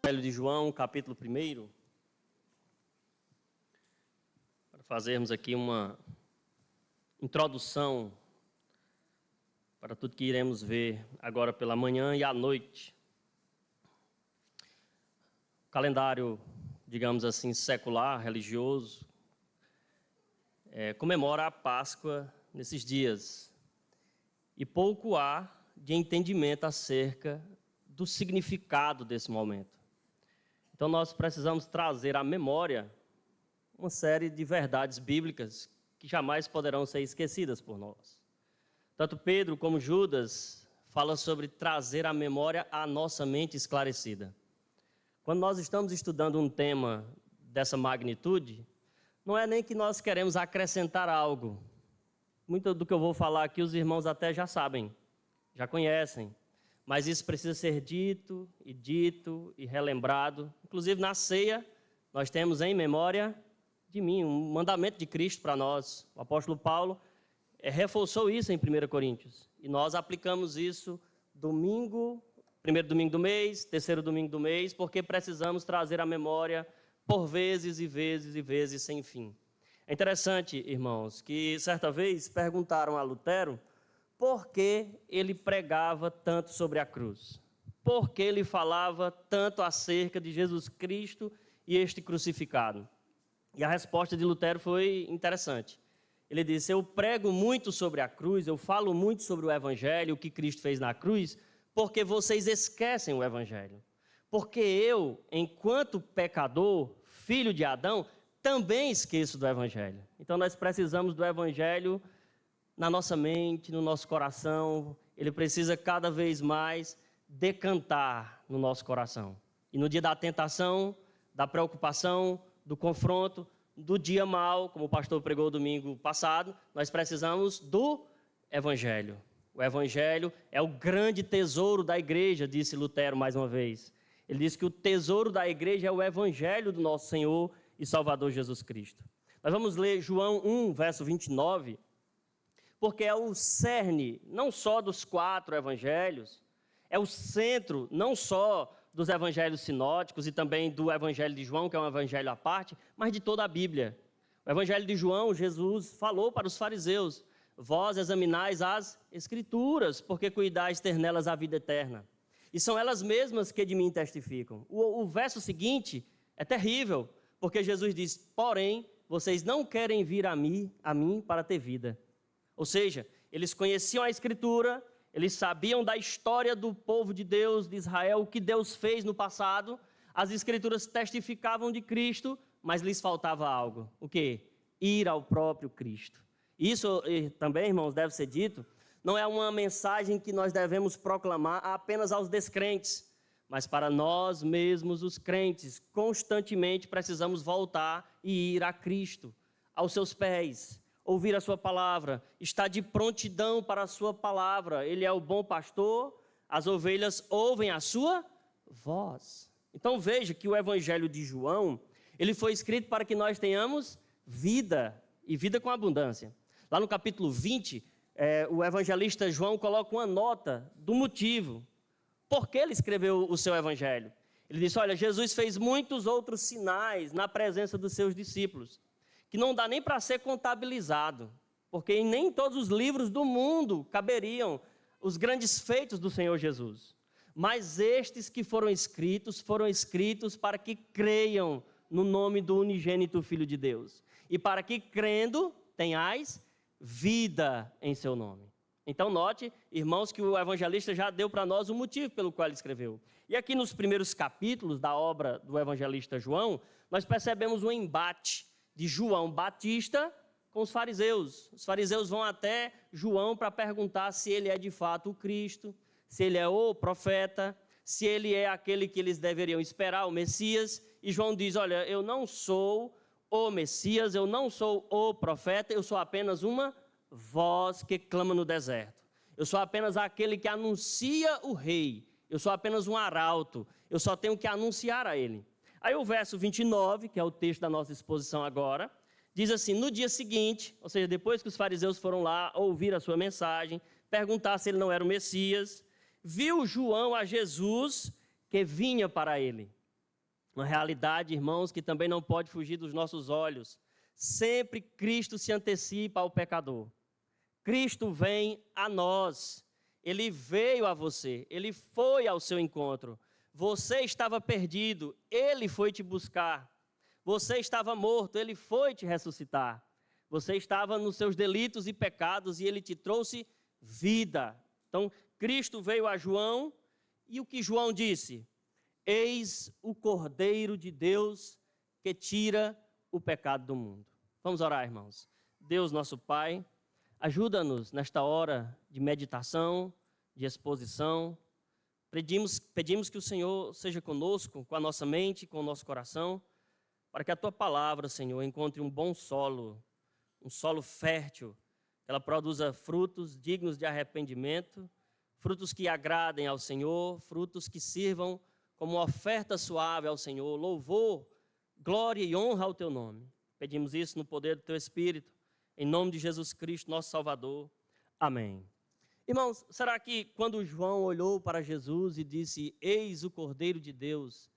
Evangelho de João, capítulo 1, para fazermos aqui uma introdução para tudo que iremos ver agora pela manhã e à noite. O calendário, digamos assim, secular, religioso, comemora a Páscoa nesses dias. E pouco há de entendimento acerca do significado desse momento. Então nós precisamos trazer à memória uma série de verdades bíblicas que jamais poderão ser esquecidas por nós. Tanto Pedro como Judas falam sobre trazer à memória a nossa mente esclarecida. Quando nós estamos estudando um tema dessa magnitude, não é nem que nós queremos acrescentar algo. Muito do que eu vou falar aqui os irmãos até já sabem, já conhecem. Mas isso precisa ser dito e relembrado. Inclusive na ceia, nós temos em memória de mim, um mandamento de Cristo para nós. O apóstolo Paulo reforçou isso em 1 Coríntios. E nós aplicamos isso primeiro domingo do mês, terceiro domingo do mês, porque precisamos trazer à memória por vezes e vezes e vezes sem fim. É interessante, irmãos, que certa vez perguntaram a Lutero por que ele pregava tanto sobre a cruz? Por que ele falava tanto acerca de Jesus Cristo e este crucificado? E a resposta de Lutero foi interessante. Ele disse: eu prego muito sobre a cruz, eu falo muito sobre o Evangelho, o que Cristo fez na cruz, porque vocês esquecem o Evangelho. Porque eu, enquanto pecador, filho de Adão, também esqueço do Evangelho. Então nós precisamos do Evangelho na nossa mente, no nosso coração. Ele precisa cada vez mais decantar no nosso coração. E no dia da tentação, da preocupação, do confronto, do dia mau, como o pastor pregou domingo passado, nós precisamos do Evangelho. O Evangelho é o grande tesouro da igreja, disse Lutero mais uma vez. Ele disse que o tesouro da igreja é o Evangelho do nosso Senhor e Salvador Jesus Cristo. Nós vamos ler João 1, verso 29, porque é o cerne não só dos 4 evangelhos, é o centro não só dos evangelhos sinóticos e também do evangelho de João, que é um evangelho à parte, mas de toda a Bíblia. O evangelho de João, Jesus falou para os fariseus: vós examinais as Escrituras, porque cuidais ter nelas a vida eterna. E são elas mesmas que de mim testificam. O verso seguinte é terrível, porque Jesus diz: porém, vocês não querem vir a mim para ter vida. Ou seja, eles conheciam a Escritura, eles sabiam da história do povo de Deus, de Israel, o que Deus fez no passado. As Escrituras testificavam de Cristo, mas lhes faltava algo. O quê? Ir ao próprio Cristo. Isso também, irmãos, deve ser dito, não é uma mensagem que nós devemos proclamar apenas aos descrentes, mas para nós mesmos, os crentes, constantemente precisamos voltar e ir a Cristo, aos seus pés, ouvir a sua palavra, estar de prontidão para a sua palavra. Ele é o bom pastor, as ovelhas ouvem a sua voz. Então veja que o Evangelho de João, ele foi escrito para que nós tenhamos vida, e vida com abundância. Lá no capítulo 20, o evangelista João coloca uma nota do motivo. Por que ele escreveu o seu Evangelho? Ele disse: olha, Jesus fez muitos outros sinais na presença dos seus discípulos, que não dá nem para ser contabilizado, porque nem todos os livros do mundo caberiam os grandes feitos do Senhor Jesus. Mas estes que foram escritos para que creiam no nome do unigênito Filho de Deus. E para que, crendo, tenhais vida em seu nome. Então note, irmãos, que o evangelista já deu para nós o motivo pelo qual ele escreveu. E aqui nos primeiros capítulos da obra do evangelista João, nós percebemos um embate de João Batista com os fariseus. Os fariseus vão até João para perguntar se ele é de fato o Cristo, se ele é o profeta, se ele é aquele que eles deveriam esperar, o Messias. E João diz: olha, eu não sou o Messias, eu não sou o profeta, eu sou apenas uma voz que clama no deserto. Eu sou apenas aquele que anuncia o rei. Eu sou apenas um arauto. Eu só tenho que anunciar a ele. Aí o verso 29, que é o texto da nossa exposição agora, diz assim: no dia seguinte, ou seja, depois que os fariseus foram lá ouvir a sua mensagem, perguntar se ele não era o Messias, viu João a Jesus que vinha para ele. Uma realidade, irmãos, que também não pode fugir dos nossos olhos. Sempre Cristo se antecipa ao pecador. Cristo vem a nós. Ele veio a você. Ele foi ao seu encontro. Você estava perdido. Ele foi te buscar. Você estava morto. Ele foi te ressuscitar. Você estava nos seus delitos e pecados e ele te trouxe vida. Então, Cristo veio a João e o que João disse? Eis o Cordeiro de Deus que tira o pecado do mundo. Vamos orar, irmãos. Deus, nosso Pai, ajuda-nos nesta hora de meditação, de exposição. Pedimos que o Senhor seja conosco, com a nossa mente, com o nosso coração, para que a Tua palavra, Senhor, encontre um bom solo, um solo fértil, que ela produza frutos dignos de arrependimento, frutos que agradem ao Senhor, frutos que sirvam como oferta suave ao Senhor, louvor, glória e honra ao Teu nome. Pedimos isso no poder do Teu Espírito, em nome de Jesus Cristo, nosso Salvador. Amém. Irmãos, será que quando João olhou para Jesus e disse, eis o Cordeiro de Deus,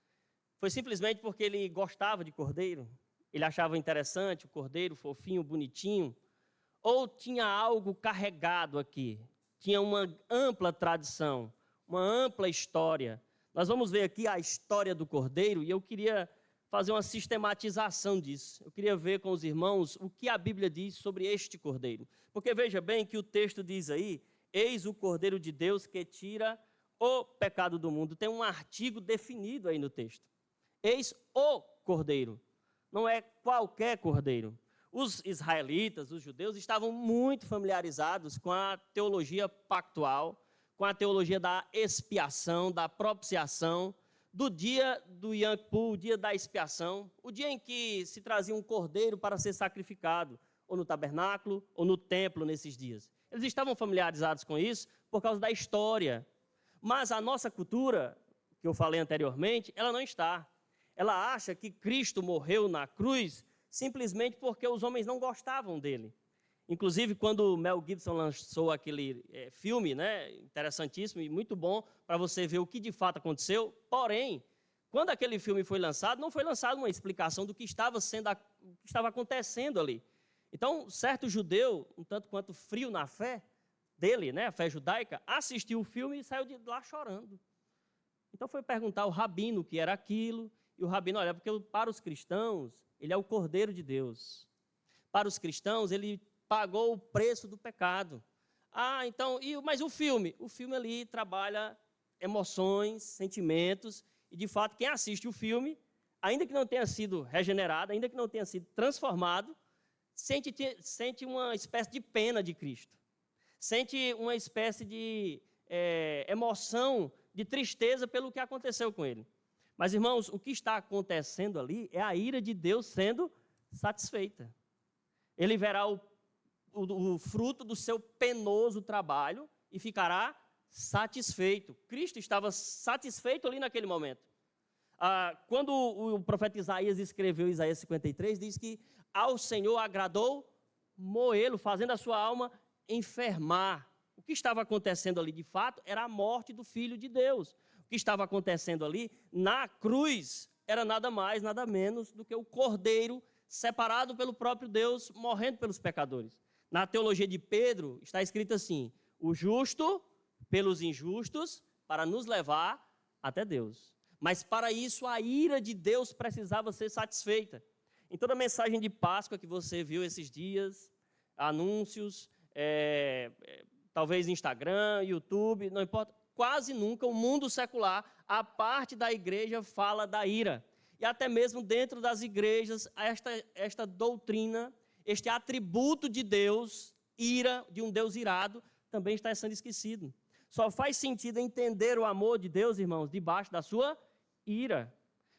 foi simplesmente porque ele gostava de cordeiro? Ele achava interessante o cordeiro, fofinho, bonitinho? Ou tinha algo carregado aqui? Tinha uma ampla tradição, uma ampla história. Nós vamos ver aqui a história do cordeiro e eu queria fazer uma sistematização disso. Eu queria ver com os irmãos o que a Bíblia diz sobre este cordeiro. Porque veja bem que o texto diz aí, eis o Cordeiro de Deus que tira o pecado do mundo. Tem um artigo definido aí no texto. Eis o cordeiro. Não é qualquer cordeiro. Os israelitas, os judeus, estavam muito familiarizados com a teologia pactual, com a teologia da expiação, da propiciação, do dia do Yom Kippur, o dia da expiação, o dia em que se trazia um cordeiro para ser sacrificado, ou no tabernáculo, ou no templo nesses dias. Eles estavam familiarizados com isso por causa da história. Mas a nossa cultura, que eu falei anteriormente, ela não está. Ela acha que Cristo morreu na cruz simplesmente porque os homens não gostavam dele. Inclusive, quando Mel Gibson lançou aquele filme, né, interessantíssimo e muito bom para você ver o que de fato aconteceu, porém, quando aquele filme foi lançado, não foi lançado uma explicação do que estava acontecendo ali. Então, certo judeu, um tanto quanto frio na fé dele, né, a fé judaica, assistiu o filme e saiu de lá chorando. Então foi perguntar ao rabino o que era aquilo, e o rabino, olha, porque para os cristãos, ele é o Cordeiro de Deus. Para os cristãos, ele pagou o preço do pecado. Então, mas o filme? O filme ali trabalha emoções, sentimentos, e de fato, quem assiste o filme, ainda que não tenha sido regenerado, ainda que não tenha sido transformado, sente uma espécie de pena de Cristo. Sente uma espécie de emoção, de tristeza pelo que aconteceu com ele. Mas, irmãos, o que está acontecendo ali é a ira de Deus sendo satisfeita. Ele verá o fruto do seu penoso trabalho e ficará satisfeito. Cristo estava satisfeito ali naquele momento. Quando o profeta Isaías escreveu Isaías 53, diz que ao Senhor agradou moê-lo, fazendo a sua alma enfermar. O que estava acontecendo ali, de fato, era a morte do Filho de Deus. O que estava acontecendo ali, na cruz, era nada mais, nada menos do que o Cordeiro separado pelo próprio Deus, morrendo pelos pecadores. Na teologia de Pedro, está escrito assim, o justo pelos injustos, para nos levar até Deus. Mas para isso, a ira de Deus precisava ser satisfeita. Em toda a mensagem de Páscoa que você viu esses dias, anúncios, talvez Instagram, YouTube, não importa, quase nunca o mundo secular, a parte da igreja, fala da ira. E até mesmo dentro das igrejas, esta doutrina, este atributo de Deus, ira, de um Deus irado, também está sendo esquecido. Só faz sentido entender o amor de Deus, irmãos, debaixo da sua ira.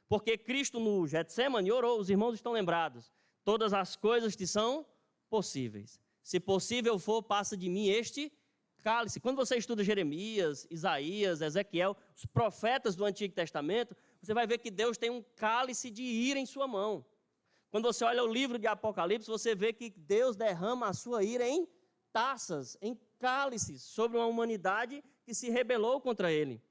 Porque Cristo no Getsemane orou, os irmãos estão lembrados, todas as coisas te são possíveis. Se possível for, passa de mim este cálice. Quando você estuda Jeremias, Isaías, Ezequiel, os profetas do Antigo Testamento, você vai ver que Deus tem um cálice de ira em sua mão. Quando você olha o livro de Apocalipse, você vê que Deus derrama a sua ira em taças, em cálices, sobre uma humanidade que se rebelou contra ele.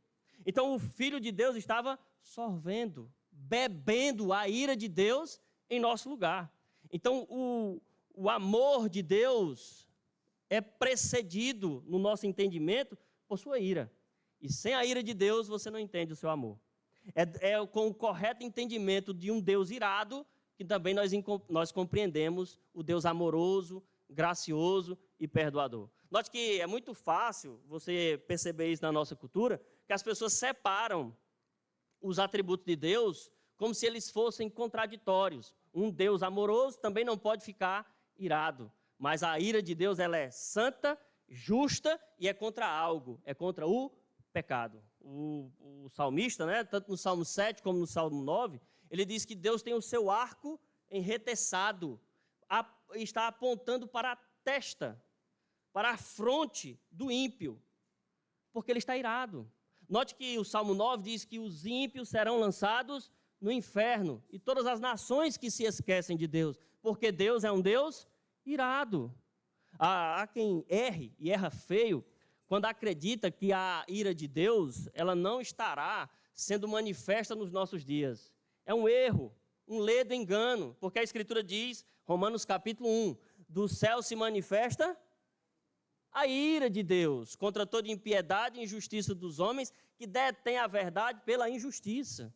Então o Filho de Deus estava sorvendo, bebendo a ira de Deus em nosso lugar. Então, o amor de Deus é precedido, no nosso entendimento, por sua ira. E sem a ira de Deus, você não entende o seu amor. É com o correto entendimento de um Deus irado que também nós compreendemos o Deus amoroso, gracioso e perdoador. Note que é muito fácil você perceber isso na nossa cultura, que as pessoas separam os atributos de Deus como se eles fossem contraditórios. Um Deus amoroso também não pode ficar irado, mas a ira de Deus ela é santa, justa e é contra algo, é contra o pecado. O salmista, né, tanto no Salmo 7 como no Salmo 9, ele diz que Deus tem o seu arco enreteçado, está apontando para a testa, para a fronte do ímpio, porque ele está irado. Note que o Salmo 9 diz que os ímpios serão lançados no inferno, e todas as nações que se esquecem de Deus, porque Deus é um Deus irado. Há quem erre, e erra feio, quando acredita que a ira de Deus, ela não estará sendo manifesta nos nossos dias. É um erro, um ledo engano, porque a Escritura diz, Romanos capítulo 1, do céu se manifesta a ira de Deus contra toda impiedade e injustiça dos homens que detêm a verdade pela injustiça.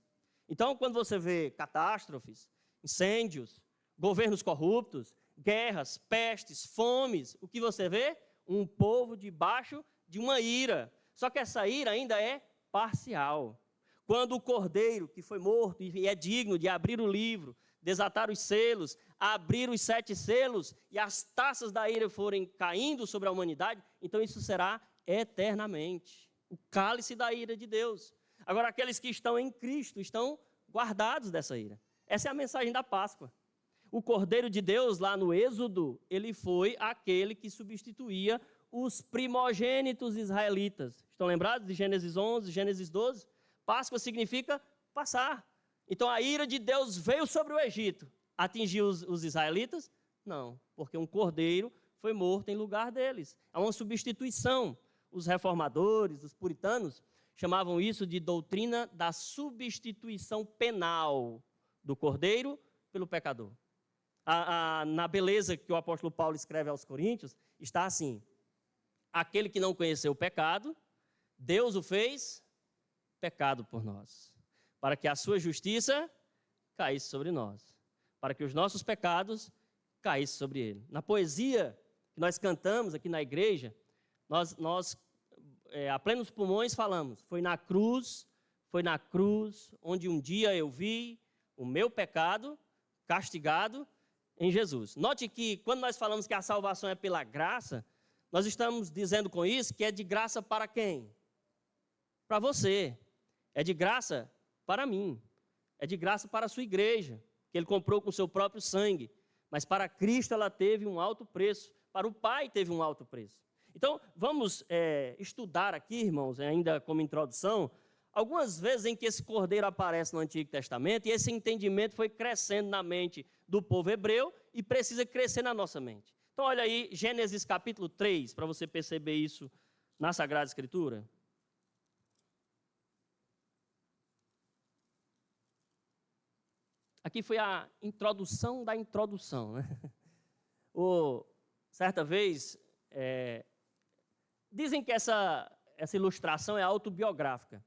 Então, quando você vê catástrofes, incêndios, governos corruptos, guerras, pestes, fomes, o que você vê? Um povo debaixo de uma ira. Só que essa ira ainda é parcial. Quando o cordeiro que foi morto e é digno de abrir o livro, desatar os selos, abrir os 7 selos e as taças da ira forem caindo sobre a humanidade, então isso será eternamente. O cálice da ira de Deus. Agora, aqueles que estão em Cristo estão guardados dessa ira. Essa é a mensagem da Páscoa. O Cordeiro de Deus, lá no Êxodo, ele foi aquele que substituía os primogênitos israelitas. Estão lembrados de Gênesis 11, Gênesis 12? Páscoa significa passar. Então, a ira de Deus veio sobre o Egito. Atingiu os israelitas? Não, porque um cordeiro foi morto em lugar deles. É uma substituição. Os reformadores, os puritanos, chamavam isso de doutrina da substituição penal do cordeiro pelo pecador. Na beleza que o apóstolo Paulo escreve aos Coríntios, está assim: aquele que não conheceu o pecado, Deus o fez pecado por nós, para que a sua justiça caísse sobre nós, para que os nossos pecados caíssem sobre ele. Na poesia que nós cantamos aqui na igreja, nós a plenos pulmões falamos, foi na cruz, onde um dia eu vi o meu pecado castigado em Jesus. Note que quando nós falamos que a salvação é pela graça, nós estamos dizendo com isso que é de graça para quem? Para você. É de graça para mim. É de graça para a sua igreja, que ele comprou com o seu próprio sangue. Mas para Cristo ela teve um alto preço. Para o Pai teve um alto preço. Então, vamos estudar aqui, irmãos, ainda como introdução, algumas vezes em que esse cordeiro aparece no Antigo Testamento e esse entendimento foi crescendo na mente do povo hebreu e precisa crescer na nossa mente. Então, olha aí, Gênesis capítulo 3, para você perceber isso na Sagrada Escritura. Aqui foi a introdução da introdução, né? Certa vez, dizem que essa ilustração é autobiográfica.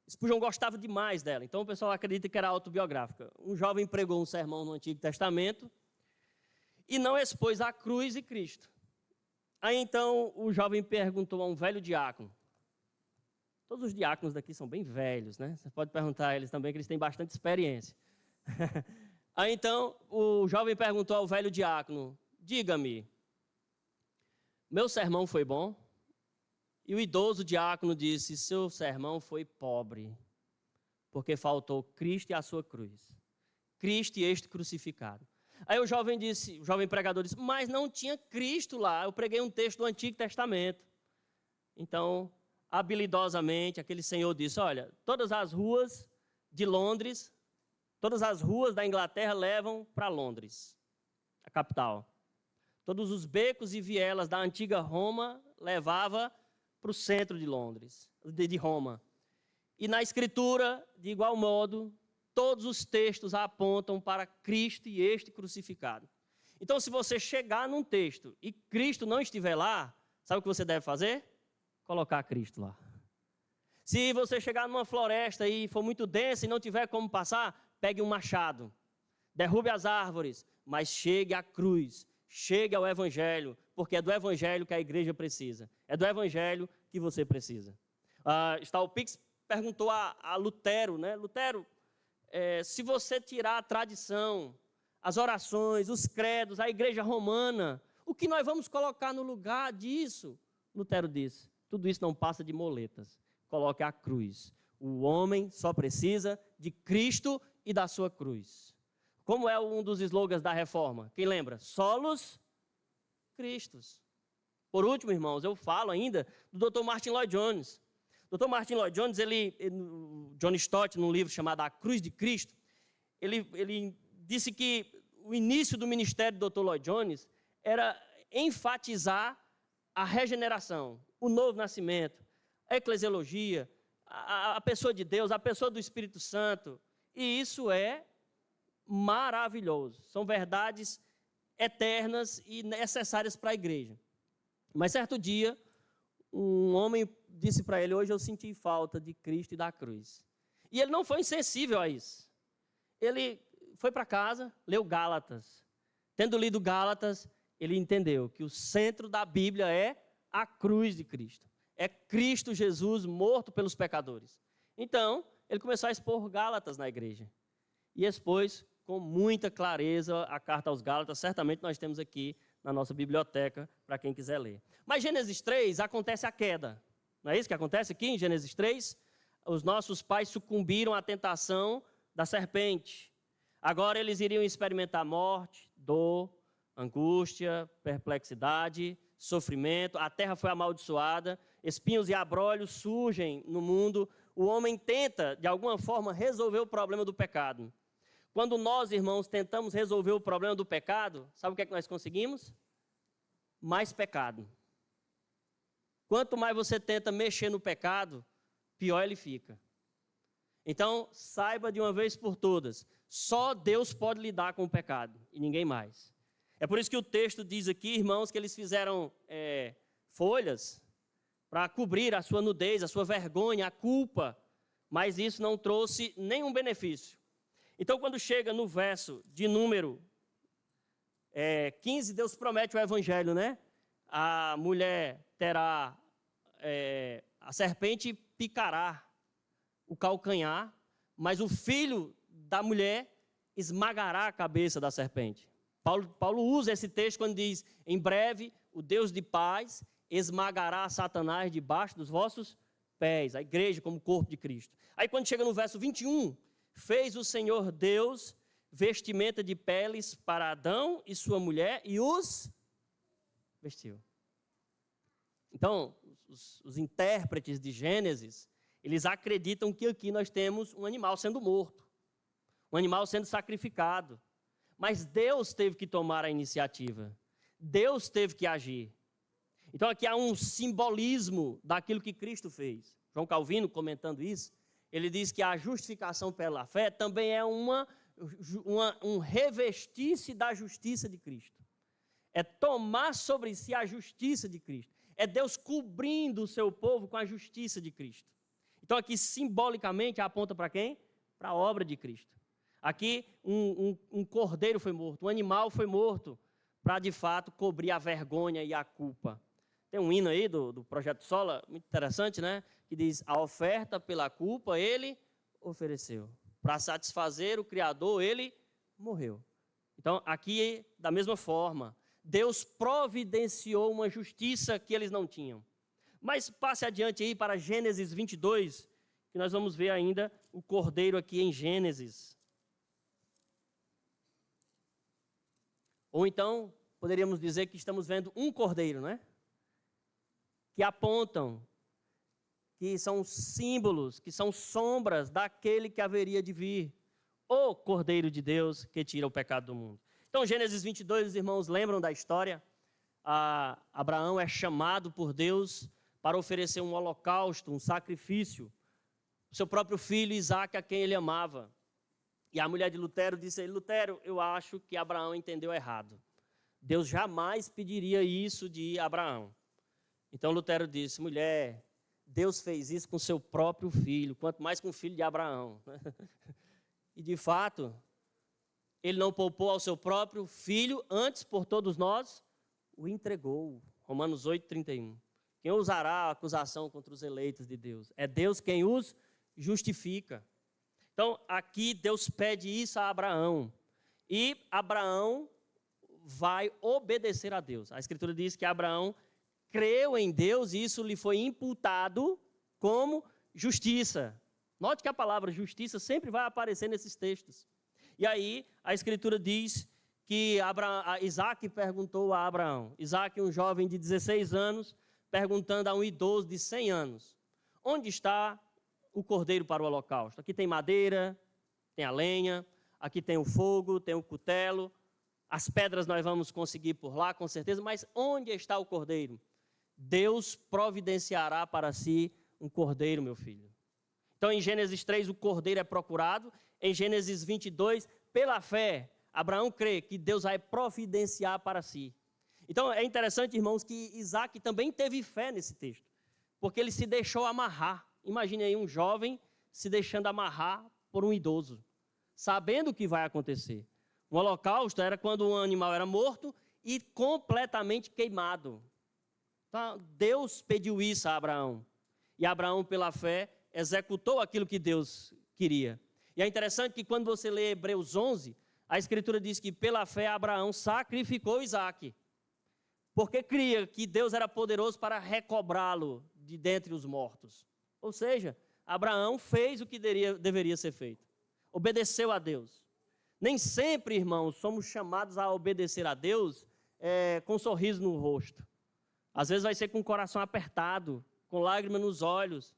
Spurgeon gostava demais dela, então o pessoal acredita que era autobiográfica. Um jovem pregou um sermão no Antigo Testamento e não expôs a cruz e Cristo. Aí então o jovem perguntou a um velho diácono. Todos os diáconos daqui são bem velhos, né? Você pode perguntar a eles também, que eles têm bastante experiência. Aí então o jovem perguntou ao velho diácono: diga-me, meu sermão foi bom? E o idoso diácono disse: seu sermão foi pobre, porque faltou Cristo e a sua cruz. Cristo e este crucificado. Aí o jovem pregador disse: mas não tinha Cristo lá, eu preguei um texto do Antigo Testamento. Então, habilidosamente, aquele senhor disse: olha, todas as ruas de Londres, todas as ruas da Inglaterra levam para Londres, a capital. Todos os becos e vielas da antiga Roma levavam para o centro de Londres, de Roma. E na Escritura, de igual modo, todos os textos apontam para Cristo e este crucificado. Então, se você chegar num texto e Cristo não estiver lá, sabe o que você deve fazer? Colocar Cristo lá. Se você chegar numa floresta e for muito densa e não tiver como passar, pegue um machado, derrube as árvores, mas chegue à cruz, chegue ao Evangelho, porque é do Evangelho que a igreja precisa. É do Evangelho que você precisa. Staupix perguntou a Lutero, né? Lutero, se você tirar a tradição, as orações, os credos, a igreja romana, o que nós vamos colocar no lugar disso? Lutero disse, tudo isso não passa de moletas. Coloque a cruz. O homem só precisa de Cristo e da sua cruz. Como é um dos slogans da Reforma? Quem lembra? Solos Cristos. Por último, irmãos, eu falo ainda do Dr. Martin Lloyd Jones. Dr. Martin Lloyd Jones, John Stott, num livro chamado A Cruz de Cristo, ele disse que o início do ministério do Dr. Lloyd Jones era enfatizar a regeneração, o novo nascimento, a eclesiologia, a pessoa de Deus, a pessoa do Espírito Santo. E isso é maravilhoso. São verdades eternas e necessárias para a igreja. Mas certo dia, um homem disse para ele, hoje eu senti falta de Cristo e da cruz. E ele não foi insensível a isso. Ele foi para casa, leu Gálatas. Tendo lido Gálatas, ele entendeu que o centro da Bíblia é a cruz de Cristo. É Cristo Jesus morto pelos pecadores. Então, ele começou a expor Gálatas na igreja. E expôs com muita clareza a carta aos Gálatas. Certamente nós temos aqui na nossa biblioteca, para quem quiser ler. Mas Gênesis 3, acontece a queda. Não é isso que acontece aqui em Gênesis 3? Os nossos pais sucumbiram à tentação da serpente. Agora eles iriam experimentar morte, dor, angústia, perplexidade, sofrimento. A terra foi amaldiçoada, espinhos e abrolhos surgem no mundo. O homem tenta, de alguma forma, resolver o problema do pecado. Quando nós, irmãos, tentamos resolver o problema do pecado, sabe o que é que nós conseguimos? Mais pecado. Quanto mais você tenta mexer no pecado, pior ele fica. Então, saiba de uma vez por todas, só Deus pode lidar com o pecado e ninguém mais. É por isso que o texto diz aqui, irmãos, que eles fizeram folhas para cobrir a sua nudez, a sua vergonha, a culpa, mas isso não trouxe nenhum benefício. Então, quando chega no verso de número 15, Deus promete o evangelho, né? A mulher terá, a serpente picará o calcanhar, mas o filho da mulher esmagará a cabeça da serpente. Paulo usa esse texto quando diz, em breve, o Deus de paz esmagará Satanás debaixo dos vossos pés, a igreja como corpo de Cristo. Aí quando chega no verso 21, fez o Senhor Deus vestimenta de peles para Adão e sua mulher e os vestiu. Então, os intérpretes de Gênesis, eles acreditam que aqui nós temos um animal sendo morto, um animal sendo sacrificado. Mas Deus teve que tomar a iniciativa. Deus teve que agir. Então aqui há um simbolismo daquilo que Cristo fez. João Calvino, comentando isso, ele diz que a justificação pela fé também é um revestir-se da justiça de Cristo. É tomar sobre si a justiça de Cristo. É Deus cobrindo o seu povo com a justiça de Cristo. Então aqui simbolicamente aponta para quem? Para a obra de Cristo. Aqui um cordeiro foi morto, um animal foi morto para de fato cobrir a vergonha e a culpa. Tem um hino aí do Projeto Sola, muito interessante, né? Que diz, a oferta pela culpa ele ofereceu. Para satisfazer o Criador, ele morreu. Então, aqui, da mesma forma, Deus providenciou uma justiça que eles não tinham. Mas passe adiante aí para Gênesis 22, que nós vamos ver ainda o cordeiro aqui em Gênesis. Ou então, poderíamos dizer que estamos vendo um cordeiro, né? Que apontam, que são símbolos, que são sombras daquele que haveria de vir, o Cordeiro de Deus que tira o pecado do mundo. Então, Gênesis 22, os irmãos lembram da história? Abraão é chamado por Deus para oferecer um holocausto, um sacrifício, o seu próprio filho Isaque, a quem ele amava. E a mulher de Lutero disse a ele, Lutero, eu acho que Abraão entendeu errado. Deus jamais pediria isso de Abraão. Então Lutero disse, mulher, Deus fez isso com seu próprio filho, quanto mais com o filho de Abraão. E de fato, ele não poupou ao seu próprio filho, antes por todos nós o entregou. Romanos 8:31. Quem usará a acusação contra os eleitos de Deus? É Deus quem os justifica. Então, aqui Deus pede isso a Abraão. E Abraão vai obedecer a Deus. A Escritura diz que Abraão creu em Deus e isso lhe foi imputado como justiça. Note que a palavra justiça sempre vai aparecer nesses textos. E aí, a Escritura diz que Isaac perguntou a Abraão. Isaac, um jovem de 16 anos, perguntando a um idoso de 100 anos. Onde está o cordeiro para o holocausto? Aqui tem madeira, tem a lenha, aqui tem o fogo, tem o cutelo. As pedras nós vamos conseguir por lá, com certeza, mas onde está o cordeiro? Deus providenciará para si um cordeiro, meu filho. Então, em Gênesis 3, o cordeiro é procurado. Em Gênesis 22, pela fé, Abraão crê que Deus vai providenciar para si. Então, é interessante, irmãos, que Isaac também teve fé nesse texto, porque ele se deixou amarrar. Imagine aí um jovem se deixando amarrar por um idoso, sabendo o que vai acontecer. O holocausto era quando um animal era morto e completamente queimado. Então, Deus pediu isso a Abraão. E Abraão, pela fé, executou aquilo que Deus queria. E é interessante que quando você lê Hebreus 11, a Escritura diz que pela fé Abraão sacrificou Isaac, porque cria que Deus era poderoso para recobrá-lo de dentre os mortos. Ou seja, Abraão fez o que deveria ser feito. Obedeceu a Deus. Nem sempre, irmãos, somos chamados a obedecer a Deus com um sorriso no rosto. Às vezes vai ser com o coração apertado, com lágrimas nos olhos,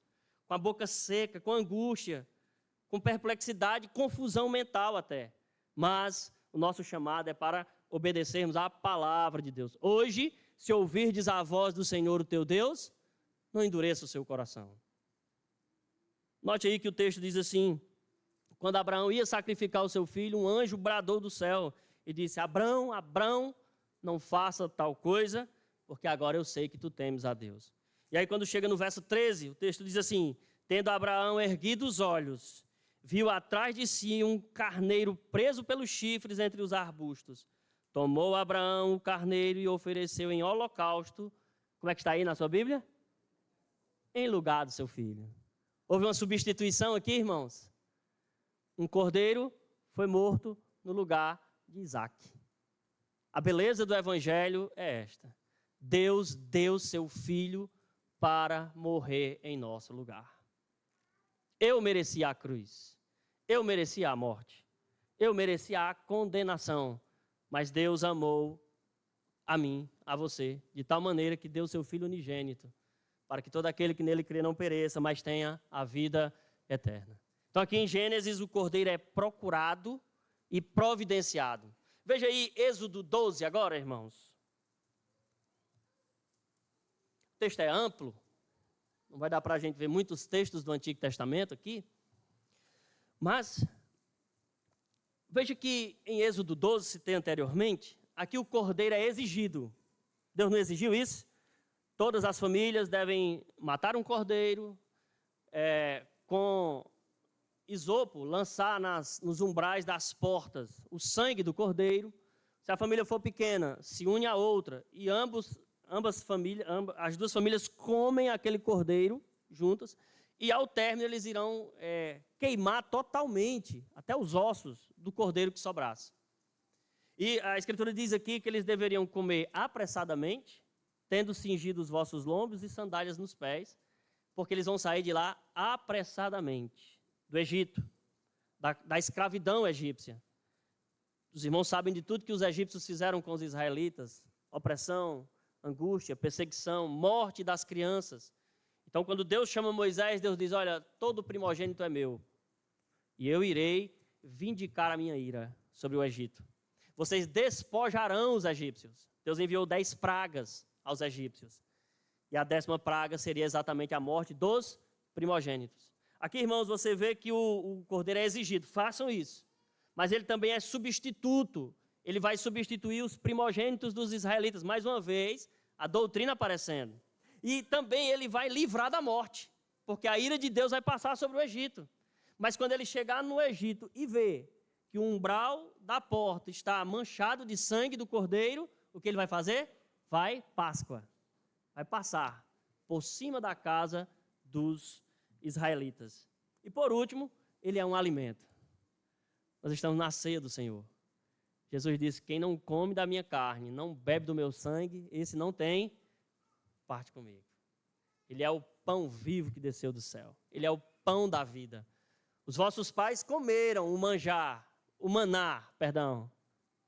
com a boca seca, com angústia, com perplexidade, confusão mental até. Mas o nosso chamado é para obedecermos à palavra de Deus. Hoje, se ouvirdes a voz do Senhor, o teu Deus, não endureça o seu coração. Note aí que o texto diz assim, quando Abraão ia sacrificar o seu filho, um anjo bradou do céu e disse, Abraão, Abraão, não faça tal coisa, porque agora eu sei que tu temes a Deus. E aí quando chega no verso 13, o texto diz assim, tendo Abraão erguido os olhos, viu atrás de si um carneiro preso pelos chifres entre os arbustos. Tomou Abraão o carneiro e ofereceu em holocausto, como é que está aí na sua Bíblia? Em lugar do seu filho. Houve uma substituição aqui, irmãos? Um cordeiro foi morto no lugar de Isaac. A beleza do evangelho é esta. Deus deu seu filho para morrer em nosso lugar. Eu merecia a cruz. Eu merecia a morte. Eu merecia a condenação. Mas Deus amou a mim, a você, de tal maneira que deu seu filho unigênito, para que todo aquele que nele crê não pereça, mas tenha a vida eterna. Então aqui em Gênesis o cordeiro é procurado e providenciado. Veja aí Êxodo 12 agora, irmãos. O texto é amplo, não vai dar para a gente ver muitos textos do Antigo Testamento aqui, mas veja que em Êxodo 12, citei anteriormente, aqui o cordeiro é exigido. Deus não exigiu isso? Todas as famílias devem matar um cordeiro, com isopo, lançar nos umbrais das portas o sangue do cordeiro. Se a família for pequena, se une a outra e as duas famílias comem aquele cordeiro juntas e ao término eles irão queimar totalmente, até os ossos do cordeiro que sobrasse. E a Escritura diz aqui que eles deveriam comer apressadamente, tendo cingido os vossos lombos e sandálias nos pés, porque eles vão sair de lá apressadamente, do Egito, da escravidão egípcia. Os irmãos sabem de tudo que os egípcios fizeram com os israelitas, opressão, angústia, perseguição, morte das crianças. Então, quando Deus chama Moisés, Deus diz, olha, todo primogênito é meu, e eu irei vindicar a minha ira sobre o Egito. Vocês despojarão os egípcios. Deus enviou 10 pragas aos egípcios. E a 10ª praga seria exatamente a morte dos primogênitos. Aqui, irmãos, você vê que o cordeiro é exigido. Façam isso. mas ele também é substituto. Ele vai substituir os primogênitos dos israelitas. Mais uma vez, a doutrina aparecendo. E também ele vai livrar da morte, porque a ira de Deus vai passar sobre o Egito. Mas quando ele chegar no Egito e ver que o umbral da porta está manchado de sangue do cordeiro, o que ele vai fazer? Vai Páscoa. Vai passar por cima da casa dos israelitas. E por último, ele é um alimento. Nós estamos na ceia do Senhor. Jesus disse, quem não come da minha carne, não bebe do meu sangue, esse não tem parte comigo. Ele é o pão vivo que desceu do céu. Ele é o pão da vida. Os vossos pais comeram o maná,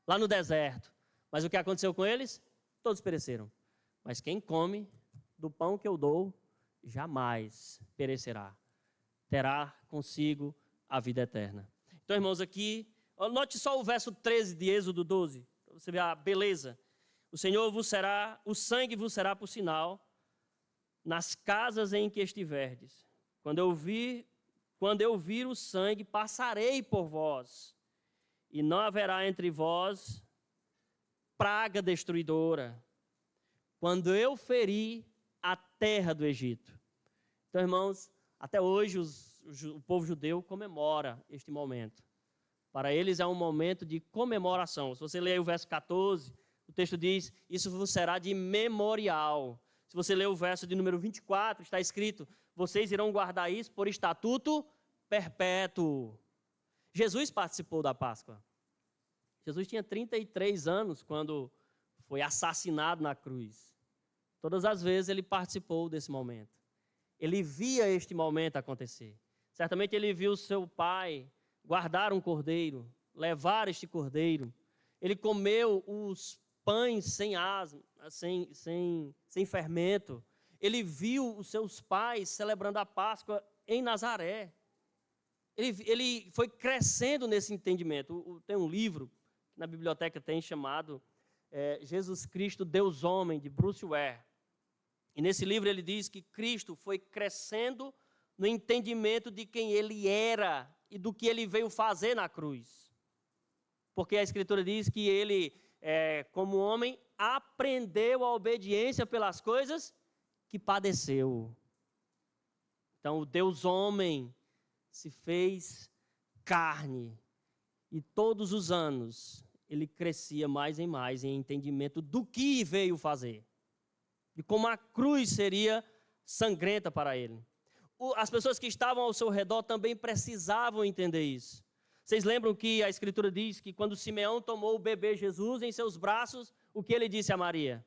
lá no deserto. Mas o que aconteceu com eles? Todos pereceram. Mas quem come do pão que eu dou, jamais perecerá. Terá consigo a vida eterna. Então, irmãos, aqui, note só o verso 13 de Êxodo 12. Para você ver a beleza. O sangue vos será por sinal nas casas em que estiverdes. Quando eu vir o sangue, passarei por vós, e não haverá entre vós praga destruidora, quando eu ferir a terra do Egito. Então, irmãos, até hoje o povo judeu comemora este momento. Para eles é um momento de comemoração. Se você ler o verso 14, o texto diz, isso vos será de memorial. Se você ler o verso de número 24, está escrito, vocês irão guardar isso por estatuto perpétuo. Jesus participou da Páscoa. Jesus tinha 33 anos quando foi assassinado na cruz. Todas as vezes ele participou desse momento. Ele via este momento acontecer. Certamente ele viu seu pai guardar um cordeiro, levar este cordeiro. Ele comeu os pães sem asma, sem fermento. Ele viu os seus pais celebrando a Páscoa em Nazaré. Ele foi crescendo nesse entendimento. Tem um livro que na biblioteca tem chamado Jesus Cristo, Deus Homem, de Bruce Ware. E nesse livro ele diz que Cristo foi crescendo no entendimento de quem ele era e do que ele veio fazer na cruz. Porque a Escritura diz que ele, como homem, aprendeu a obediência pelas coisas que padeceu. Então, o Deus homem se fez carne e todos os anos ele crescia mais e mais em entendimento do que veio fazer. De como a cruz seria sangrenta para ele. As pessoas que estavam ao seu redor também precisavam entender isso. Vocês lembram que a Escritura diz que quando Simeão tomou o bebê Jesus em seus braços, o que ele disse a Maria?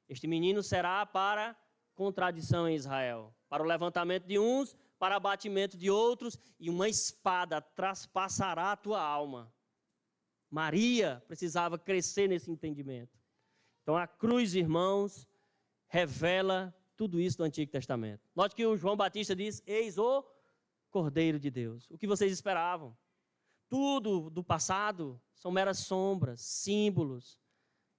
Este menino será para contradição em Israel, para o levantamento de uns, para abatimento de outros, e uma espada traspassará a tua alma. Maria precisava crescer nesse entendimento. Então a cruz, irmãos, revela tudo isso do Antigo Testamento. Note que o João Batista diz, eis o Cordeiro de Deus. O que vocês esperavam? Tudo do passado são meras sombras, símbolos.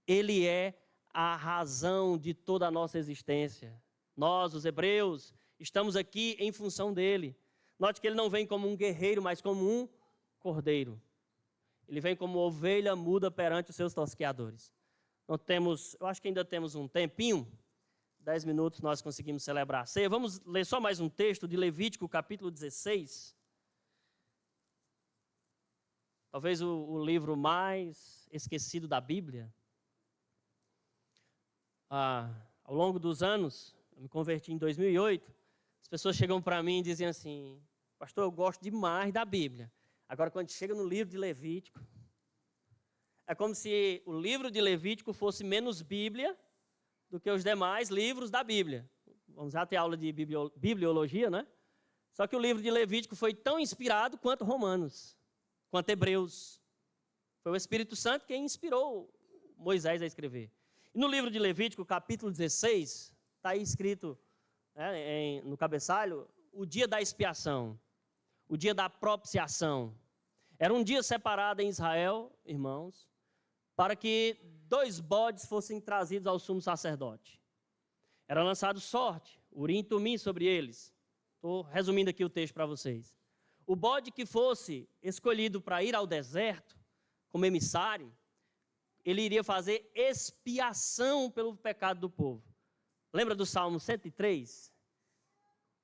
Ele é a razão de toda a nossa existência. Nós, os hebreus, estamos aqui em função dele. Note que ele não vem como um guerreiro, mas como um cordeiro. Ele vem como ovelha muda perante os seus tosqueadores. Eu acho que ainda temos um tempinho. 10 minutos nós conseguimos celebrar a ceia. Vamos ler só mais um texto de Levítico, capítulo 16. Talvez o livro mais esquecido da Bíblia. Ao longo dos anos, eu me converti em 2008, as pessoas chegam para mim e dizem assim, pastor, eu gosto demais da Bíblia. Agora, quando chega no livro de Levítico, é como se o livro de Levítico fosse menos Bíblia do que os demais livros da Bíblia. Vamos já ter aula de bibliologia, né? Só que o livro de Levítico foi tão inspirado quanto Romanos, quanto Hebreus. Foi o Espírito Santo quem inspirou Moisés a escrever. E no livro de Levítico, capítulo 16, está aí escrito no cabeçalho, o dia da expiação, o dia da propiciação. Era um dia separado em Israel, irmãos, para que 2 bodes fossem trazidos ao sumo sacerdote. Era lançado sorte, urim e tumim sobre eles. Estou resumindo aqui o texto para vocês. o bode que fosse escolhido para ir ao deserto, como emissário, ele iria fazer expiação pelo pecado do povo. Lembra do Salmo 103?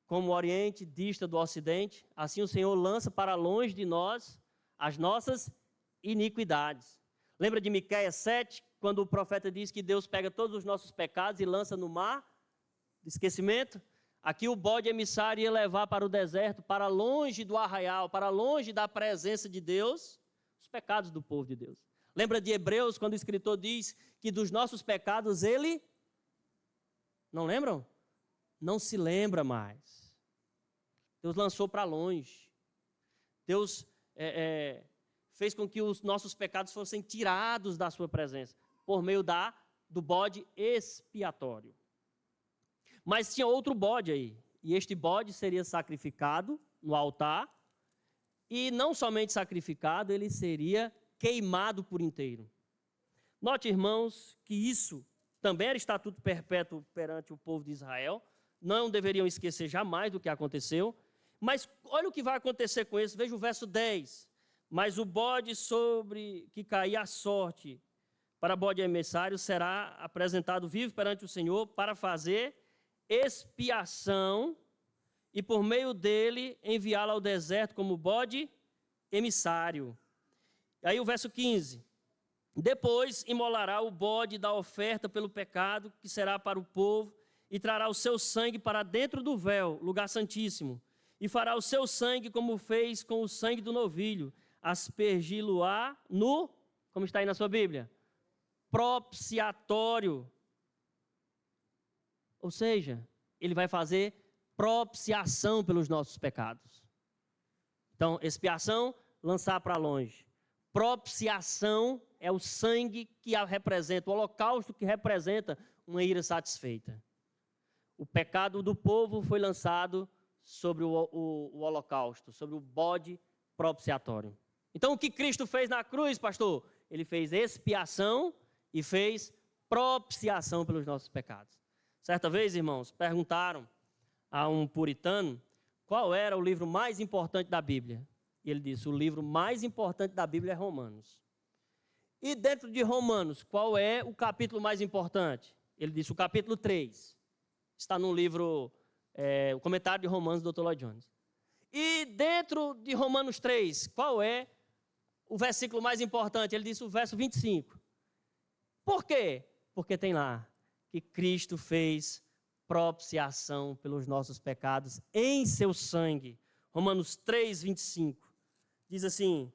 Como o Oriente dista do Ocidente, assim o Senhor lança para longe de nós as nossas iniquidades. Lembra de Miqueias 7, quando o profeta diz que Deus pega todos os nossos pecados e lança no mar de esquecimento? Aqui o bode emissário ia levar para o deserto, para longe do arraial, para longe da presença de Deus, os pecados do povo de Deus. Lembra de Hebreus, quando o escritor diz que dos nossos pecados ele... Não lembram? Não se lembra mais. Deus lançou para longe. Deus fez com que os nossos pecados fossem tirados da sua presença, por meio do bode expiatório. Mas tinha outro bode aí, e este bode seria sacrificado no altar, e não somente sacrificado, ele seria queimado por inteiro. Note, irmãos, que isso também era estatuto perpétuo perante o povo de Israel, não deveriam esquecer jamais do que aconteceu, mas olha o que vai acontecer com isso, veja o verso 10. Mas o bode sobre que cair a sorte para bode emissário será apresentado vivo perante o Senhor para fazer expiação e por meio dele enviá-lo ao deserto como bode emissário. Aí o verso 15. Depois imolará o bode da oferta pelo pecado, que será para o povo, e trará o seu sangue para dentro do véu, lugar santíssimo, e fará o seu sangue como fez com o sangue do novilho, aspergi-lo-á no, como está aí na sua Bíblia, propiciatório. Ou seja, ele vai fazer propiciação pelos nossos pecados. Então, expiação, lançar para longe. Propiciação é o sangue que representa, o holocausto que representa uma ira satisfeita. O pecado do povo foi lançado sobre o holocausto, sobre o bode propiciatório. Então, o que Cristo fez na cruz, pastor? Ele fez expiação e fez propiciação pelos nossos pecados. Certa vez, irmãos, perguntaram a um puritano qual era o livro mais importante da Bíblia. E ele disse, o livro mais importante da Bíblia é Romanos. E dentro de Romanos, qual é o capítulo mais importante? Ele disse, o capítulo 3. Está no livro, o comentário de Romanos, do Dr. Lloyd Jones. E dentro de Romanos 3, qual é o versículo mais importante? Ele disse o verso 25. Por quê? Porque tem lá que Cristo fez propiciação pelos nossos pecados em seu sangue. Romanos 3, 25. Diz assim,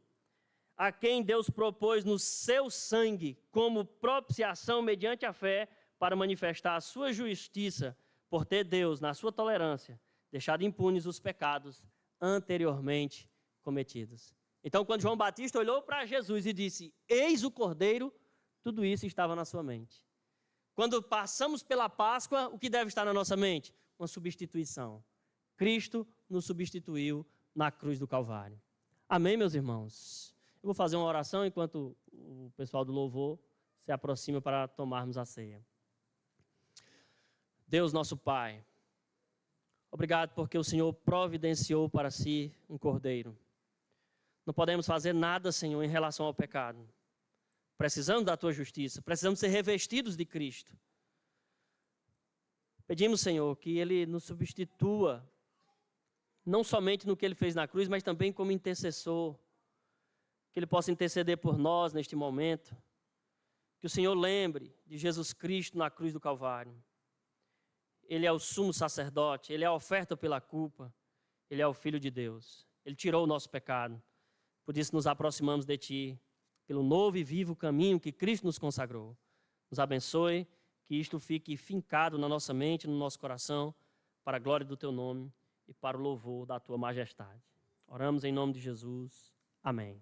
a quem Deus propôs no seu sangue como propiciação mediante a fé para manifestar a sua justiça, por ter Deus, na sua tolerância, deixado impunes os pecados anteriormente cometidos. Então, quando João Batista olhou para Jesus e disse, eis o Cordeiro, tudo isso estava na sua mente. Quando passamos pela Páscoa, o que deve estar na nossa mente? Uma substituição. Cristo nos substituiu na cruz do Calvário. Amém, meus irmãos? Eu vou fazer uma oração enquanto o pessoal do louvor se aproxima para tomarmos a ceia. Deus, nosso Pai, obrigado porque o Senhor providenciou para si um cordeiro. Não podemos fazer nada, Senhor, em relação ao pecado. Precisamos da Tua justiça, precisamos ser revestidos de Cristo. Pedimos, Senhor, que Ele nos substitua, não somente no que Ele fez na cruz, mas também como intercessor, que Ele possa interceder por nós neste momento, que o Senhor lembre de Jesus Cristo na cruz do Calvário. Ele é o sumo sacerdote, Ele é a oferta pela culpa, Ele é o Filho de Deus. Ele tirou o nosso pecado, por isso nos aproximamos de Ti, pelo novo e vivo caminho que Cristo nos consagrou. Nos abençoe, que isto fique fincado na nossa mente, no nosso coração, para a glória do Teu nome e para o louvor da Tua majestade. Oramos em nome de Jesus. Amém.